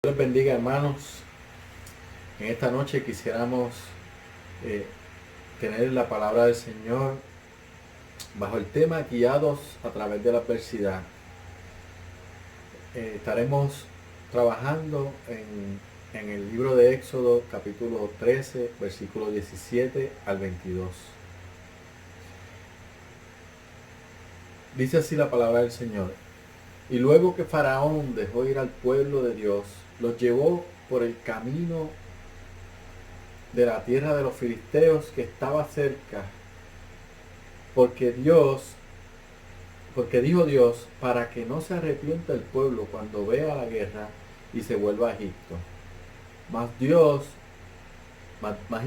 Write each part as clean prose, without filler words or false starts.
Dios les bendiga, hermanos. En esta noche quisiéramos eh, tener la palabra del Señor bajo el tema guiados a través de la adversidad. Estaremos trabajando en el libro de Éxodo capítulo 13 versículo 17 al 22. Dice así la palabra del Señor: y luego que Faraón dejó ir al pueblo de Dios, los llevó por el camino de la tierra de los filisteos que estaba cerca, porque dijo Dios, para que no se arrepienta el pueblo cuando vea la guerra y se vuelva a Egipto. Mas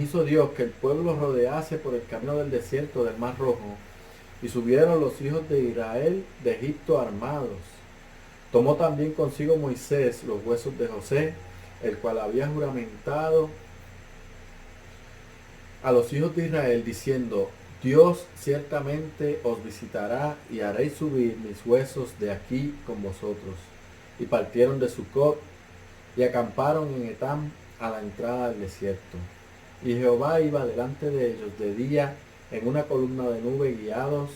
hizo Dios que el pueblo rodease por el camino del desierto del Mar Rojo, y subieron los hijos de Israel de Egipto armados. Tomó también consigo Moisés los huesos de José, el cual había juramentado a los hijos de Israel, diciendo: Dios ciertamente os visitará y haréis subir mis huesos de aquí con vosotros. Y partieron de Sucot y acamparon en Etam a la entrada del desierto. Y Jehová iba delante de ellos de día en una columna de nube, guiados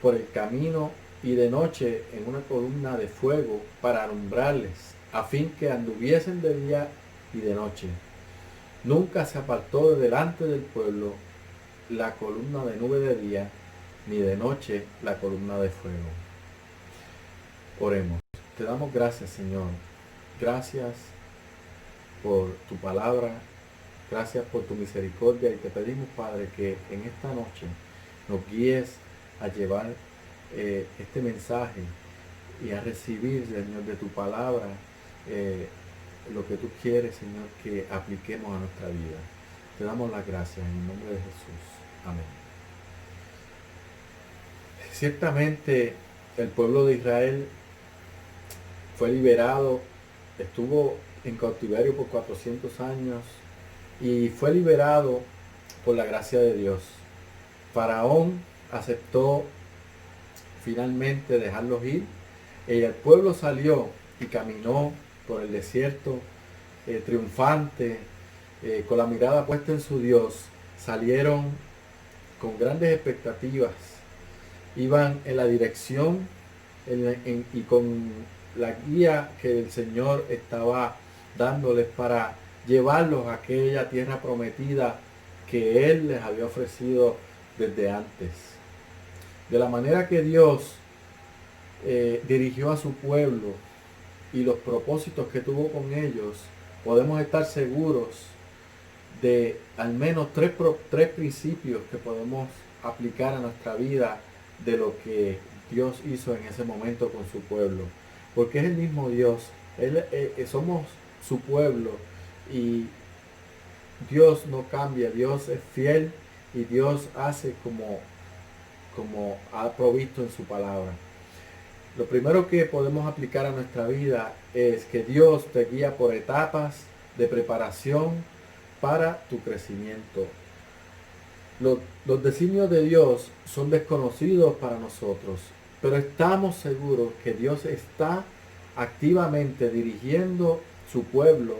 por el camino, y de noche en una columna de fuego para alumbrarles, a fin que anduviesen de día y de noche. Nunca se apartó de delante del pueblo la columna de nube de día, ni de noche la columna de fuego. Oremos. Te damos gracias, Señor. Gracias por tu palabra. Gracias por tu misericordia. Y te pedimos, Padre, que en esta noche nos guíes a llevar este mensaje y a recibir, Señor, de tu palabra lo que tú quieres, Señor, que apliquemos a nuestra vida. Te damos las gracias en el nombre de Jesús. Amén. Ciertamente el pueblo de Israel fue liberado, estuvo en cautiverio por 400 años y fue liberado por la gracia de Dios. Faraón aceptó finalmente dejarlos ir, y el pueblo salió y caminó por el desierto triunfante, con la mirada puesta en su Dios. Salieron con grandes expectativas, iban en la dirección y con la guía que el Señor estaba dándoles para llevarlos a aquella tierra prometida que Él les había ofrecido desde antes. De la manera que Dios dirigió a su pueblo y los propósitos que tuvo con ellos, podemos estar seguros de al menos tres principios que podemos aplicar a nuestra vida de lo que Dios hizo en ese momento con su pueblo. Porque es el mismo Dios, somos su pueblo, y Dios no cambia, Dios es fiel y Dios hace como ha provisto en su palabra. Lo primero que podemos aplicar a nuestra vida es que Dios te guía por etapas de preparación para tu crecimiento. Los designios de Dios son desconocidos para nosotros, pero estamos seguros que Dios está activamente dirigiendo su pueblo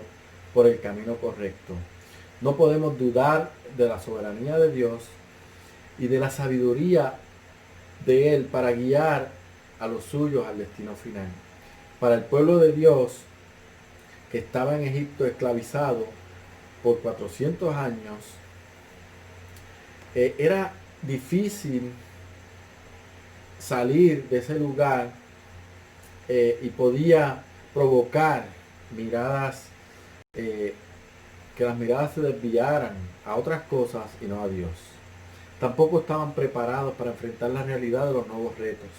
por el camino correcto. No podemos dudar de la soberanía de Dios y de la sabiduría de Él para guiar a los suyos al destino final. Para el pueblo de Dios, que estaba en Egipto esclavizado por 400 años, era difícil salir de ese lugar y podía provocar miradas, que las miradas se desviaran a otras cosas y no a Dios. Tampoco estaban preparados para enfrentar la realidad de los nuevos retos.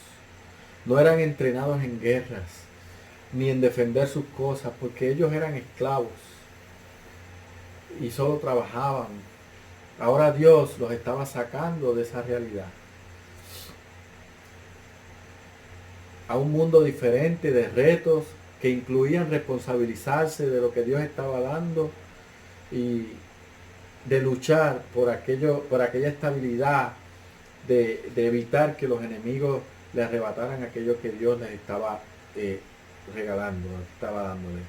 No eran entrenados en guerras ni en defender sus cosas, porque ellos eran esclavos y solo trabajaban. Ahora Dios los estaba sacando de esa realidad a un mundo diferente de retos que incluían responsabilizarse de lo que Dios estaba dando y de luchar por aquella estabilidad, de evitar que los enemigos le arrebataran aquello que Dios les estaba regalando, estaba dándole.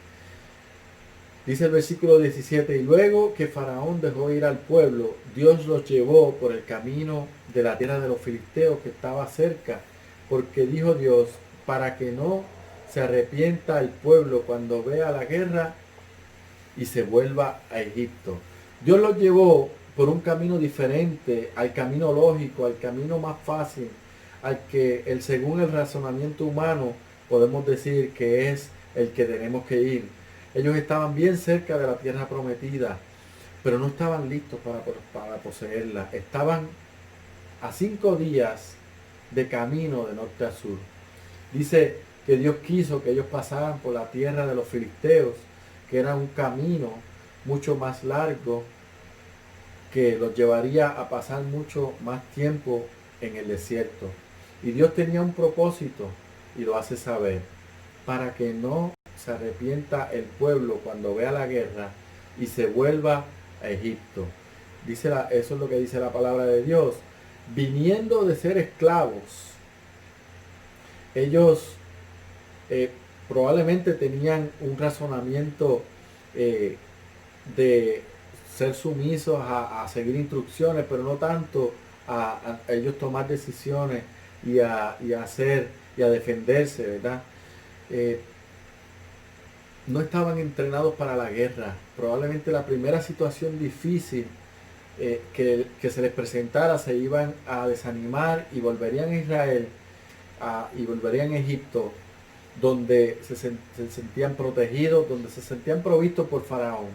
Dice el versículo 17, y luego que Faraón dejó ir al pueblo, Dios los llevó por el camino de la tierra de los filisteos que estaba cerca, porque dijo Dios, para que no se arrepienta el pueblo cuando vea la guerra y se vuelva a Egipto. Dios los llevó por un camino diferente, al camino lógico, al camino más fácil, al que según el razonamiento humano podemos decir que es el que tenemos que ir. Ellos estaban bien cerca de la tierra prometida, pero no estaban listos para poseerla. Estaban a 5 días de camino de norte a sur. Dice que Dios quiso que ellos pasaran por la tierra de los filisteos, que era un camino mucho más largo, que los llevaría a pasar mucho más tiempo en el desierto. Y Dios tenía un propósito y lo hace saber, para que no se arrepienta el pueblo cuando vea la guerra y se vuelva a Egipto. Eso es lo que dice la palabra de Dios. Viniendo de ser esclavos, ellos probablemente tenían un razonamiento de ser sumisos a seguir instrucciones, pero no tanto a ellos tomar decisiones y a hacer y a defenderse, ¿verdad? No estaban entrenados para la guerra. Probablemente la primera situación difícil que se les presentara se iban a desanimar y volverían a Israel y volverían a Egipto, donde se sentían protegidos, donde se sentían provistos por Faraón.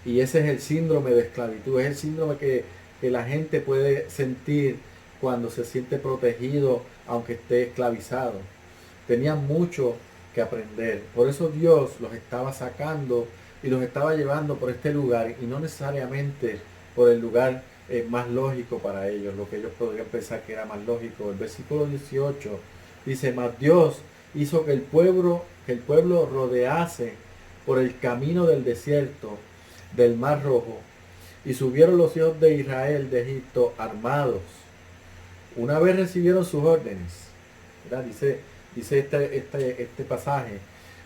Y ese es el síndrome de esclavitud, es el síndrome que la gente puede sentir cuando se siente protegido, aunque esté esclavizado. Tenían mucho que aprender. Por eso Dios los estaba sacando y los estaba llevando por este lugar y no necesariamente por el lugar más lógico para ellos, lo que ellos podrían pensar que era más lógico. El versículo 18 dice, mas Dios hizo que el pueblo rodease por el camino del desierto del Mar Rojo, y subieron los hijos de Israel de Egipto armados. Una vez recibieron sus órdenes, ¿verdad? Dice este pasaje,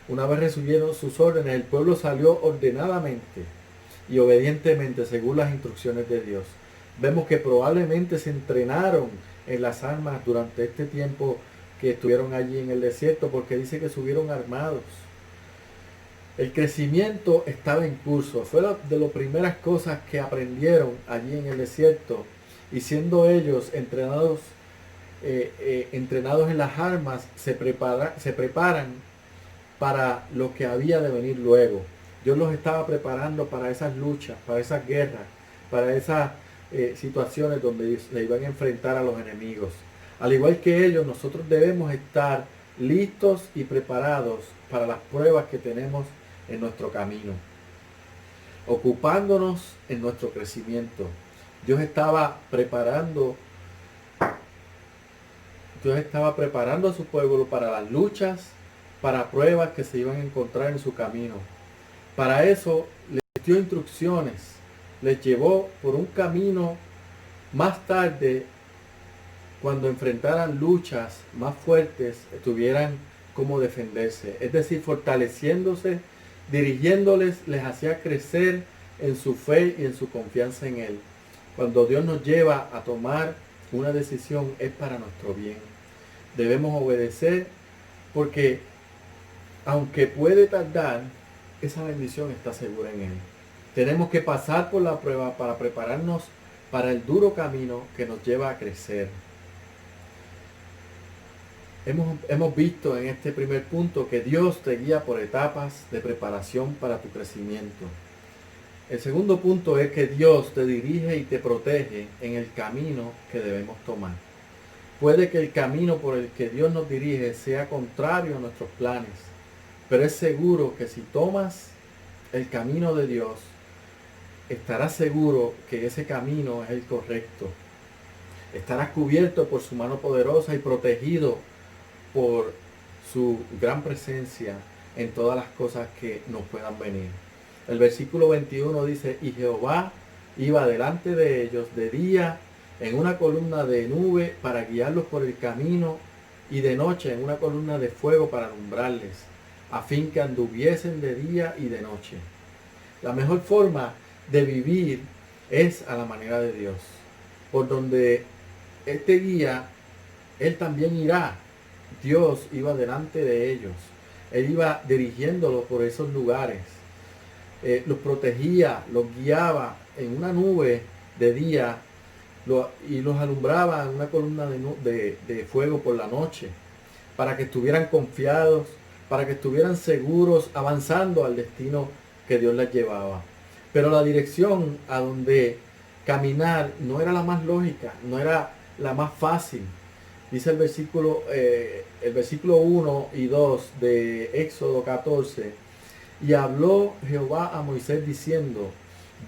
una vez recibieron sus órdenes, el pueblo salió ordenadamente y obedientemente según las instrucciones de Dios. Vemos que probablemente se entrenaron en las armas durante este tiempo que estuvieron allí en el desierto, porque dice que subieron armados. El crecimiento estaba en curso. Fue de las primeras cosas que aprendieron allí en el desierto. Y siendo ellos entrenados en las armas, se preparan para lo que había de venir luego. Dios los estaba preparando para esas luchas, para esas guerras, para esas situaciones donde se iban a enfrentar a los enemigos. Al igual que ellos, nosotros debemos estar listos y preparados para las pruebas que tenemos en nuestro camino, ocupándonos en nuestro crecimiento. Dios estaba preparando a su pueblo para las luchas, para pruebas que se iban a encontrar en su camino. Para eso les dio instrucciones, les llevó por un camino. Más tarde, cuando enfrentaran luchas más fuertes, tuvieran cómo defenderse, es decir, fortaleciéndose, dirigiéndoles, les hacía crecer en su fe y en su confianza en Él. Cuando Dios nos lleva a tomar una decisión, es para nuestro bien. Debemos obedecer, porque aunque puede tardar, esa bendición está segura en Él. Tenemos que pasar por la prueba para prepararnos para el duro camino que nos lleva a crecer. Hemos visto en este primer punto que Dios te guía por etapas de preparación para tu crecimiento. El segundo punto es que Dios te dirige y te protege en el camino que debemos tomar. Puede que el camino por el que Dios nos dirige sea contrario a nuestros planes, pero es seguro que si tomas el camino de Dios, estarás seguro que ese camino es el correcto. Estarás cubierto por su mano poderosa y protegido por su gran presencia en todas las cosas que nos puedan venir. El versículo 21 dice, y Jehová iba delante de ellos de día en una columna de nube para guiarlos por el camino, y de noche en una columna de fuego para alumbrarles, a fin que anduviesen de día y de noche. La mejor forma de vivir es a la manera de Dios. Por donde Él te guía, Él también irá. Dios iba delante de ellos. Él iba dirigiéndolos por esos lugares. Los protegía, los guiaba en una nube de día y los alumbraba en una columna de fuego por la noche, para que estuvieran confiados, para que estuvieran seguros, avanzando al destino que Dios les llevaba. Pero la dirección a donde caminar no era la más lógica, no era la más fácil. Dice el versículo 1 y 2 de Éxodo 14, y habló Jehová a Moisés diciendo,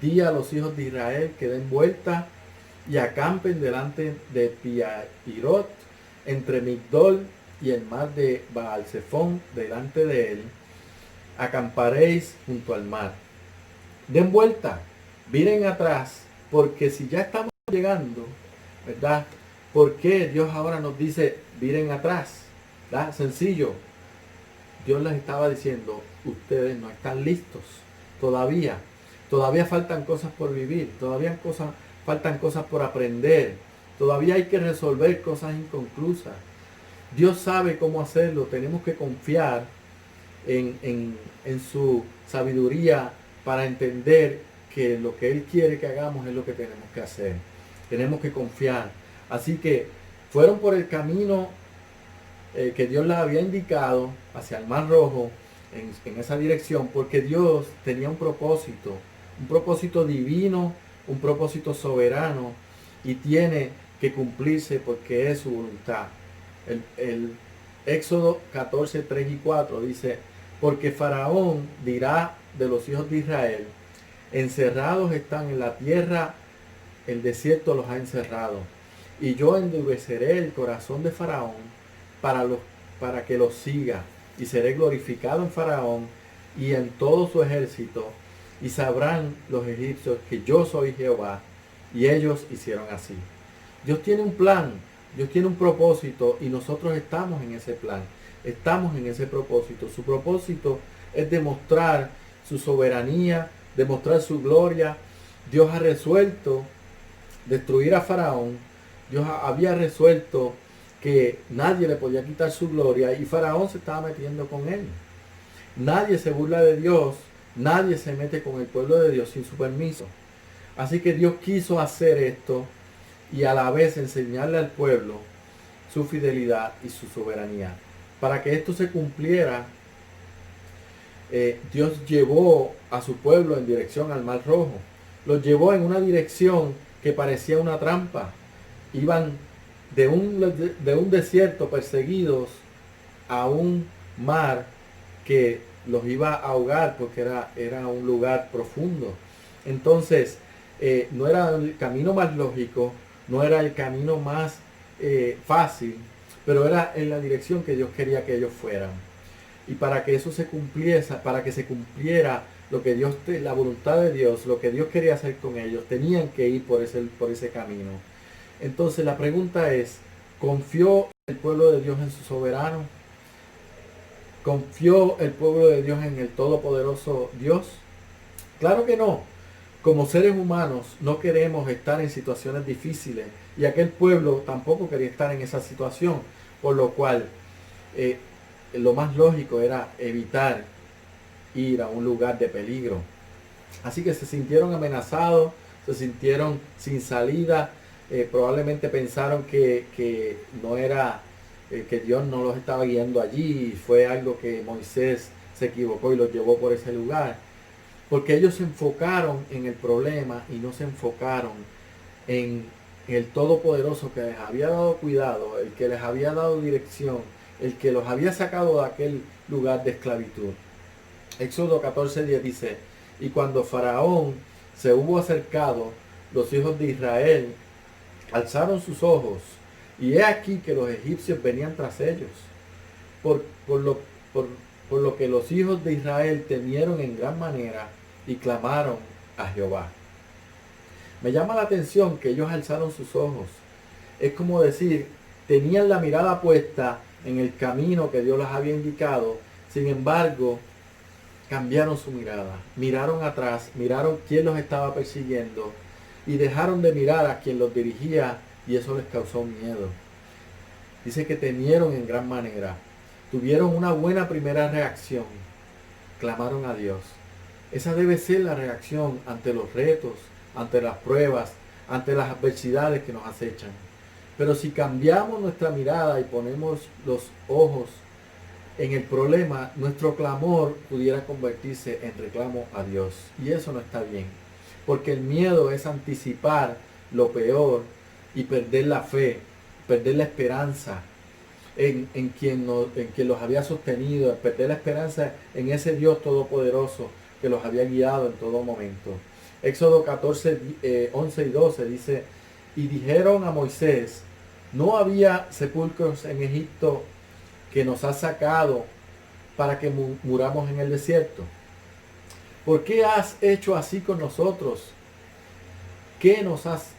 di a los hijos de Israel que den vuelta y acampen delante de Pi-hahirot, entre Migdol y el mar de Baal-Zephón, delante de él, acamparéis junto al mar. Den vuelta, miren atrás, porque si ya estamos llegando, ¿verdad? ¿Por qué Dios ahora nos dice, miren atrás? ¿Verdad? Sencillo. Dios les estaba diciendo, ustedes no están listos todavía. Todavía faltan cosas por vivir, faltan cosas por aprender. Todavía hay que resolver cosas inconclusas. Dios sabe cómo hacerlo. Tenemos que confiar en su sabiduría para entender que lo que Él quiere que hagamos es lo que tenemos que hacer. Tenemos que confiar. Así que fueron por el camino que Dios les había indicado hacia el Mar Rojo, en esa dirección, porque Dios tenía un propósito divino, un propósito soberano, y tiene que cumplirse porque es su voluntad. El Éxodo 14, 3 y 4 dice, porque Faraón dirá de los hijos de Israel, encerrados están en la tierra, el desierto los ha encerrado, y yo endureceré el corazón de Faraón para que los siga, y seré glorificado en Faraón y en todo su ejército, y sabrán los egipcios que yo soy Jehová. Y ellos hicieron así. Dios tiene un plan, Dios tiene un propósito, y nosotros estamos en ese plan, estamos en ese propósito. Su propósito es demostrar su soberanía, demostrar su gloria. Dios ha resuelto destruir a Faraón. Dios había resuelto que nadie le podía quitar su gloria, y Faraón se estaba metiendo con él. Nadie se burla de Dios, nadie se mete con el pueblo de Dios sin su permiso. Así que Dios quiso hacer esto y a la vez enseñarle al pueblo su fidelidad y su soberanía. Para que esto se cumpliera, Dios llevó a su pueblo en dirección al Mar Rojo. Los llevó en una dirección que parecía una trampa. Iban de un desierto perseguidos a un mar que los iba a ahogar porque era un lugar profundo. Entonces, no era el camino más lógico, no era el camino más fácil, pero era en la dirección que Dios quería que ellos fueran. Y para que eso se cumpliese, para que se cumpliera lo que la voluntad de Dios, lo que Dios quería hacer con ellos, tenían que ir por ese camino. Entonces la pregunta es, ¿confió el pueblo de Dios en su soberano? ¿Confió el pueblo de Dios en el todopoderoso Dios? Claro que no. Como seres humanos no queremos estar en situaciones difíciles, y aquel pueblo tampoco quería estar en esa situación, por lo cual lo más lógico era evitar ir a un lugar de peligro. Así que se sintieron amenazados, se sintieron sin salida, probablemente pensaron que no era, que Dios no los estaba guiando allí, y fue algo que Moisés se equivocó y los llevó por ese lugar. Porque ellos se enfocaron en el problema y no se enfocaron en el Todopoderoso, que les había dado cuidado, el que les había dado dirección, el que los había sacado de aquel lugar de esclavitud. Éxodo 14:10 dice, y cuando Faraón se hubo acercado, los hijos de Israel alzaron sus ojos, y he aquí que los egipcios venían tras ellos, por lo que los hijos de Israel temieron en gran manera y clamaron a Jehová. Me llama la atención que ellos alzaron sus ojos. Es como decir, tenían la mirada puesta en el camino que Dios les había indicado, Sin embargo, cambiaron su mirada, miraron atrás, miraron quién los estaba persiguiendo y dejaron de mirar a quien los dirigía y eso les causó miedo. Dice que temieron en gran manera, tuvieron una buena primera reacción, clamaron a Dios. Esa debe ser la reacción ante los retos, ante las pruebas, ante las adversidades que nos acechan. Pero si cambiamos nuestra mirada y ponemos los ojos en el problema, nuestro clamor pudiera convertirse en reclamo a Dios. Y eso no está bien. Porque el miedo es anticipar lo peor y perder la fe, perder la esperanza en quien los había sostenido, perder la esperanza en ese Dios todopoderoso que los había guiado en todo momento. Éxodo 14, 11 y 12 dice, y dijeron a Moisés, no había sepulcros en Egipto que nos ha sacado para que muramos en el desierto. ¿Por qué has hecho así con nosotros? ¿Qué nos has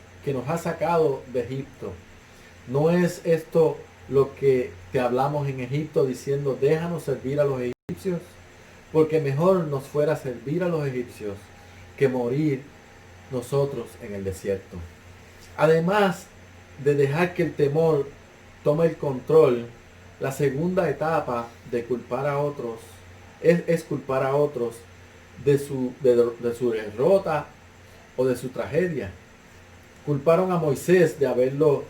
sacado de Egipto? ¿No es esto lo que te hablamos en Egipto diciendo, déjanos servir a los egipcios? Porque mejor nos fuera servir a los egipcios que morir nosotros en el desierto. Además de dejar que el temor tome el control, la segunda etapa de culpar a otros es culpar a otros de su derrota o de su tragedia. Culparon a Moisés de haberlo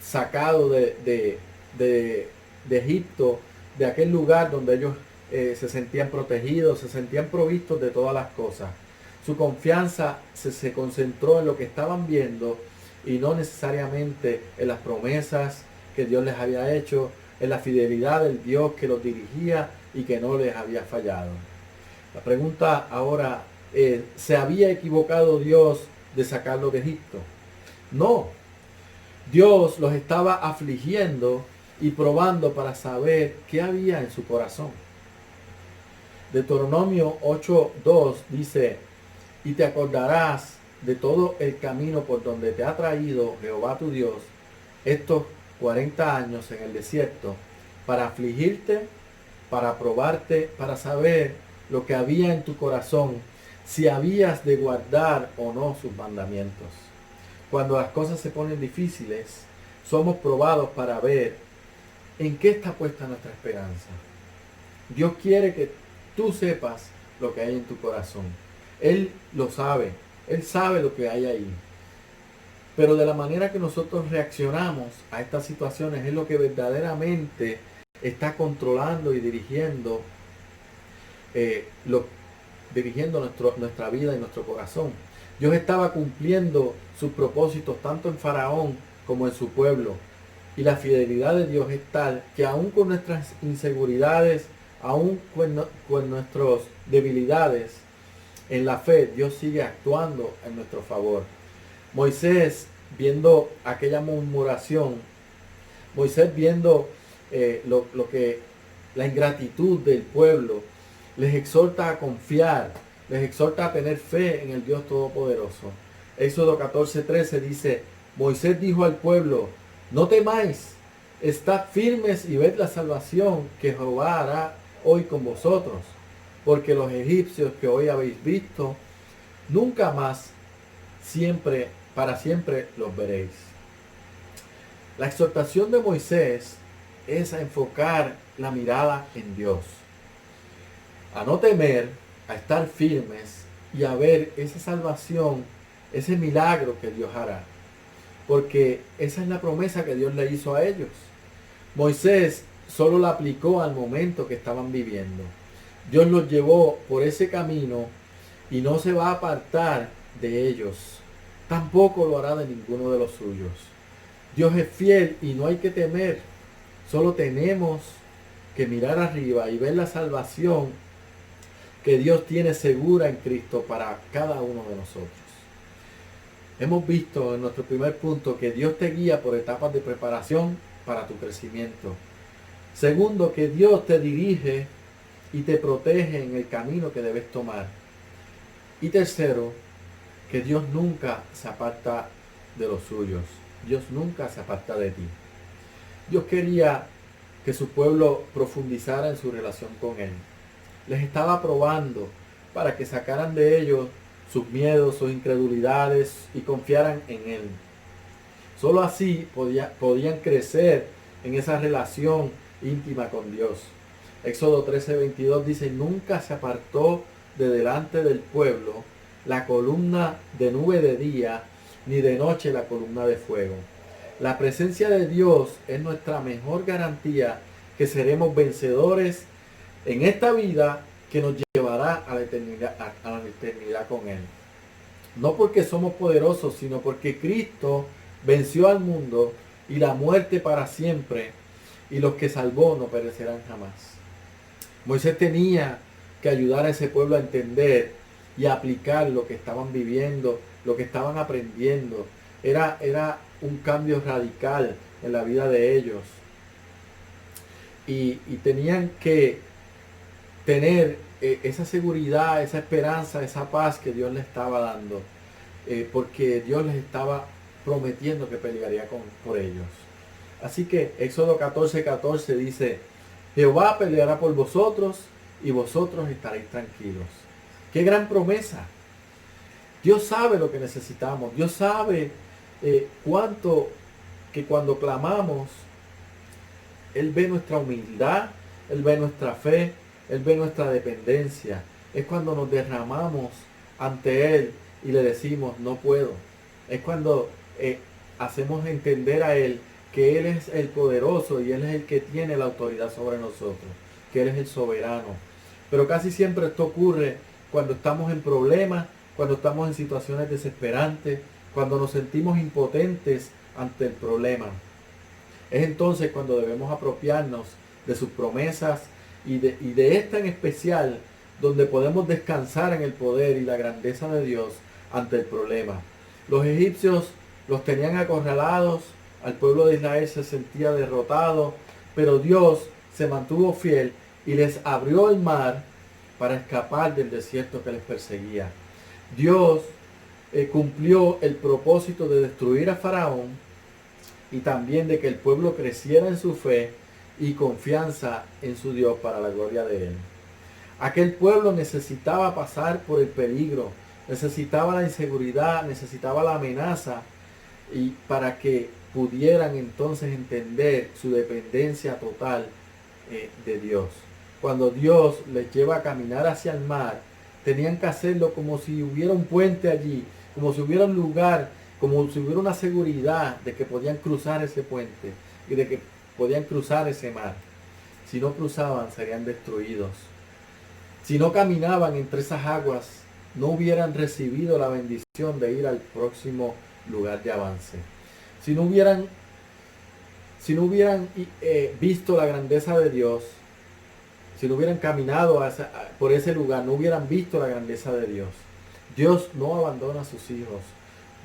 sacado de Egipto, de aquel lugar donde ellos se sentían protegidos, se sentían provistos de todas las cosas. Su confianza se concentró en lo que estaban viendo y no necesariamente en las promesas que Dios les había hecho, en la fidelidad del Dios que los dirigía y que no les había fallado. La pregunta ahora es, ¿se había equivocado Dios de sacarlos de Egipto? No. Dios los estaba afligiendo y probando para saber qué había en su corazón. Deuteronomio 8:2 dice, y te acordarás de todo el camino por donde te ha traído Jehová tu Dios estos 40 años en el desierto, para afligirte, para probarte, para saber lo que había en tu corazón, si habías de guardar o no sus mandamientos. Cuando las cosas se ponen difíciles, somos probados para ver en qué está puesta nuestra esperanza. Dios quiere que tú sepas lo que hay en tu corazón. Él lo sabe. Él sabe lo que hay ahí. Pero de la manera que nosotros reaccionamos a estas situaciones es lo que verdaderamente está controlando y dirigiendo, nuestra vida y nuestro corazón. Dios estaba cumpliendo sus propósitos tanto en Faraón como en su pueblo. Y la fidelidad de Dios es tal que aún con nuestras inseguridades, aún con nuestras debilidades en la fe, Dios sigue actuando en nuestro favor. Moisés, viendo aquella murmuración, Moisés viendo la ingratitud del pueblo, les exhorta a confiar, les exhorta a tener fe en el Dios Todopoderoso. Éxodo 14:13 dice, Moisés dijo al pueblo, no temáis, estad firmes y ved la salvación que Jehová hará hoy con vosotros, porque los egipcios que hoy habéis visto, nunca más, para siempre los veréis. La exhortación de Moisés es a enfocar la mirada en Dios, a no temer, a estar firmes y a ver esa salvación, ese milagro que Dios hará. Porque esa es la promesa que Dios le hizo a ellos. Moisés solo la aplicó al momento que estaban viviendo. Dios los llevó por ese camino y no se va a apartar de ellos. Tampoco lo hará de ninguno de los suyos. Dios es fiel y no hay que temer. Solo tenemos que mirar arriba y ver la salvación que Dios tiene segura en Cristo para cada uno de nosotros. Hemos visto en nuestro primer punto que Dios te guía por etapas de preparación para tu crecimiento. Segundo, que Dios te dirige y te protege en el camino que debes tomar. Y tercero, que Dios nunca se aparta de los suyos. Dios nunca se aparta de ti. Dios quería que su pueblo profundizara en su relación con Él. les estaba probando para que sacaran de ellos sus miedos, sus incredulidades y confiaran en Él. Solo así podían crecer en esa relación íntima con Dios. Éxodo 13:22 dice, nunca se apartó de delante del pueblo la columna de nube de día, ni de noche la columna de fuego. La presencia de Dios es nuestra mejor garantía que seremos vencedores en esta vida que nos llevará a la eternidad con Él. No porque somos poderosos, sino porque Cristo venció al mundo y la muerte para siempre, y los que salvó no perecerán jamás. Moisés tenía que ayudar a ese pueblo a entender y a aplicar lo que estaban viviendo, lo que estaban aprendiendo. Era un cambio radical en la vida de ellos. Y tenían que tener esa seguridad, esa esperanza, esa paz que Dios les estaba dando. Porque Dios les estaba prometiendo que pelearía por ellos. Así que Éxodo 14:14 dice, Jehová peleará por vosotros y vosotros estaréis tranquilos. ¡Qué gran promesa! Dios sabe lo que necesitamos. Dios sabe cuánto que cuando clamamos, Él ve nuestra humildad, Él ve nuestra fe, Él ve nuestra dependencia. Es cuando nos derramamos ante Él y le decimos, no puedo. Es cuando hacemos entender a Él que Él es el poderoso y Él es el que tiene la autoridad sobre nosotros, que Él es el soberano. Pero casi siempre esto ocurre cuando estamos en problemas, cuando estamos en situaciones desesperantes, cuando nos sentimos impotentes ante el problema. Es entonces cuando debemos apropiarnos de sus promesas y de esta en especial, donde podemos descansar en el poder y la grandeza de Dios ante el problema. Los egipcios los tenían acorralados, al pueblo de Israel se sentía derrotado, pero Dios se mantuvo fiel y les abrió el mar para escapar del desierto que les perseguía. Dios cumplió el propósito de destruir a Faraón y también de que el pueblo creciera en su fe y confianza en su Dios para la gloria de Él. Aquel pueblo necesitaba pasar por el peligro, necesitaba la inseguridad, necesitaba la amenaza, y para que pudieran entonces entender su dependencia total de Dios. Cuando Dios les lleva a caminar hacia el mar, tenían que hacerlo como si hubiera un puente allí, como si hubiera un lugar, como si hubiera una seguridad de que podían cruzar ese puente y de que podían cruzar ese mar. Si no cruzaban, serían destruidos. Si no caminaban entre esas aguas, no hubieran recibido la bendición de ir al próximo lugar de avance. Si no hubieran visto la grandeza de Dios, si no hubieran caminado por ese lugar, no hubieran visto la grandeza de Dios. Dios no abandona a sus hijos.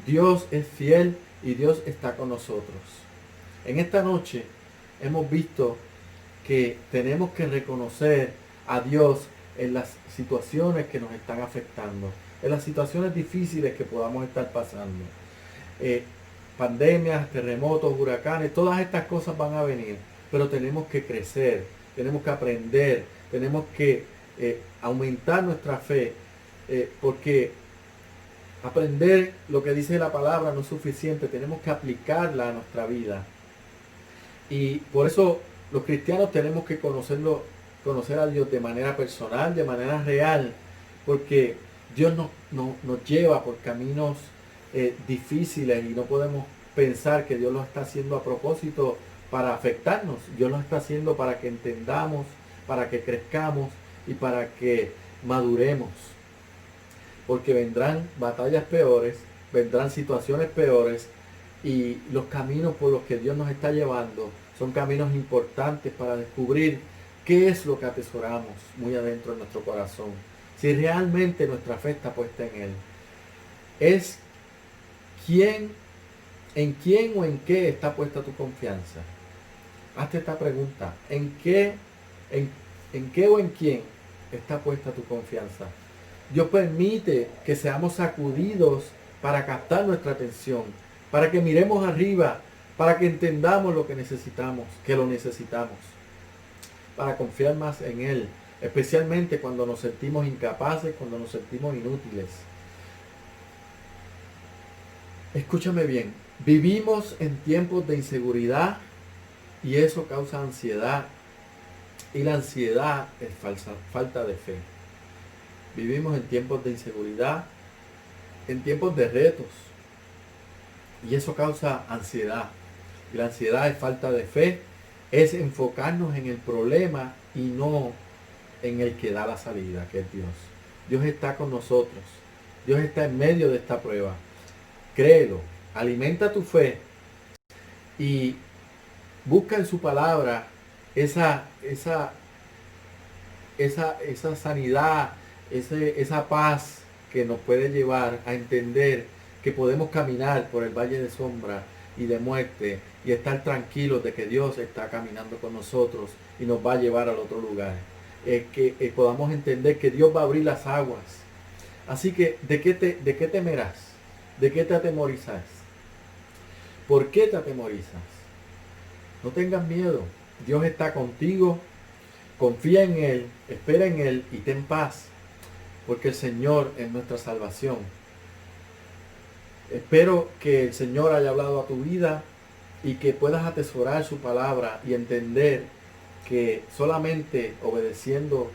Dios es fiel y Dios está con nosotros. En esta noche hemos visto que tenemos que reconocer a Dios en las situaciones que nos están afectando, en las situaciones difíciles que podamos estar pasando. Pandemias, terremotos, huracanes, todas estas cosas van a venir, pero tenemos que crecer, tenemos que aprender, tenemos que aumentar nuestra fe, porque aprender lo que dice la palabra no es suficiente, tenemos que aplicarla a nuestra vida. Y por eso los cristianos tenemos que conocer a Dios de manera personal, de manera real, porque Dios nos lleva por caminos difíciles y no podemos pensar que Dios lo está haciendo a propósito para afectarnos. Dios lo está haciendo para que entendamos, para que crezcamos y para que maduremos. Porque vendrán batallas peores, vendrán situaciones peores, y los caminos por los que Dios nos está llevando son caminos importantes para descubrir qué es lo que atesoramos muy adentro de nuestro corazón. Si realmente nuestra fe está puesta en Él. Es en quién o en qué está puesta tu confianza. Hazte esta pregunta. ¿En qué o en quién está puesta tu confianza? Dios permite que seamos sacudidos para captar nuestra atención, para que miremos arriba, para que entendamos lo que necesitamos, que lo necesitamos, para confiar más en Él, especialmente cuando nos sentimos incapaces, cuando nos sentimos inútiles. Escúchame bien, vivimos en tiempos de inseguridad y eso causa ansiedad, y la ansiedad es falta de fe. Vivimos en tiempos de inseguridad, en tiempos de retos, y eso causa ansiedad. Y la ansiedad es falta de fe, es enfocarnos en el problema y no en el que da la salida, que es Dios. Dios está con nosotros. Dios está en medio de esta prueba. Créelo, alimenta tu fe y busca en su palabra esa sanidad, esa paz que nos puede llevar a entender que podemos caminar por el valle de sombra y de muerte y estar tranquilos de que Dios está caminando con nosotros y nos va a llevar al otro lugar. Que podamos entender que Dios va a abrir las aguas. Así que, ¿de qué temerás? ¿De qué te atemorizas? ¿Por qué te atemorizas? No tengas miedo. Dios está contigo. Confía en Él, espera en Él y ten paz, porque el Señor es nuestra salvación. Espero que el Señor haya hablado a tu vida y que puedas atesorar su palabra y entender que solamente obedeciendo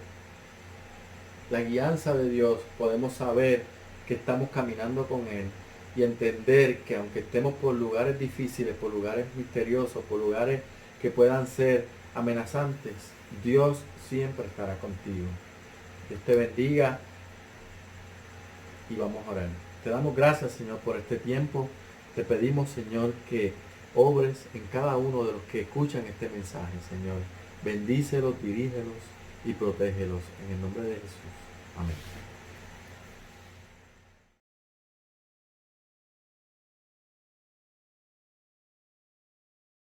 la guianza de Dios podemos saber que estamos caminando con Él y entender que aunque estemos por lugares difíciles, por lugares misteriosos, por lugares que puedan ser amenazantes, Dios siempre estará contigo. Dios te bendiga y vamos a orar. Te damos gracias, Señor, por este tiempo. Te pedimos, Señor, que obres en cada uno de los que escuchan este mensaje, Señor. Bendícelos, dirígelos y protégelos. En el nombre de Jesús. Amén.